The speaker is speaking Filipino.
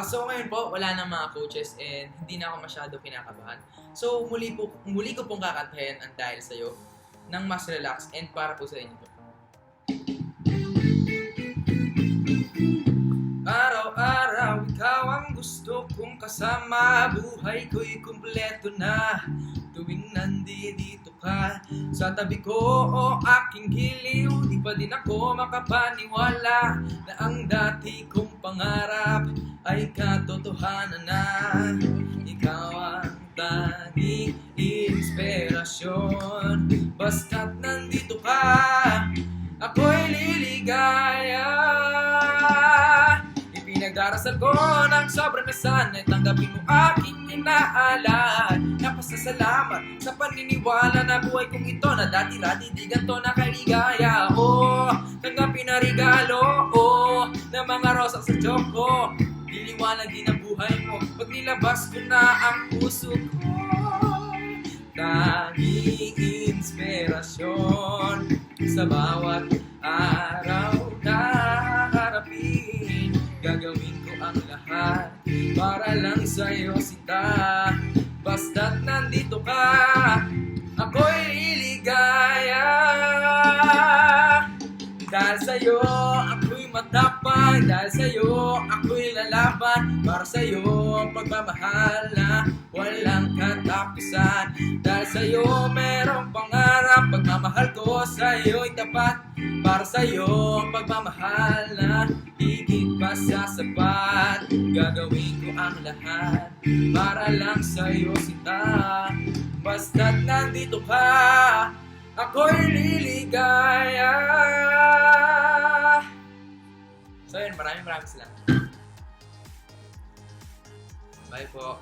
So ngayon po, wala na mga coaches and hindi na ako masyado kinakabahan. So muli ko pong kakantahin ang Dahil Sa'yo ng mas relax and para po sa inyo po. Araw-araw, ikaw ang gusto kong kasama. Buhay ko'y kumpleto na tuwing nandito ka sa tabi ko o aking giliw. Di pa din ako makapaniwala na ang dati kong pangarap ay katotohanan na. Ikaw ang tanging inspirasyon. Basta't nandito ka, ako'y liligaya. Ipinagdarasal ko ng sobrang nasanay, tanggapin mo aking inaalan. Napasasalamat sa paniniwala na buhay kong ito na dati-dati di ganito nakaligaya. Tanggapin na regalo ng mga rosas sa choco. Liliwanagin ang buhay mo pag nilabas ko na ang puso ko. Tanging inspirasyon sa bawat araw na harapin. Gagawin ko ang lahat para lang sa'yo, sinta. Basta't nandito ka, ako'y liligaya. Dahil sa'yo, ako'y matapang. Dahil sa'yo, ako'y lalaban. Para sa'yo, pagmamahal na walang katapusan. Dahil sa'yo, merong pangarap. Pagmamahal ko sa'yo'y tapat. Para sa'yo, pagmamahal na higit pa sa sapat. Gagawin ko ang lahat para lang sa'yo, sinta. Basta't nandito ka, ako'y liligaya. So yun, maraming salamat. Bye po.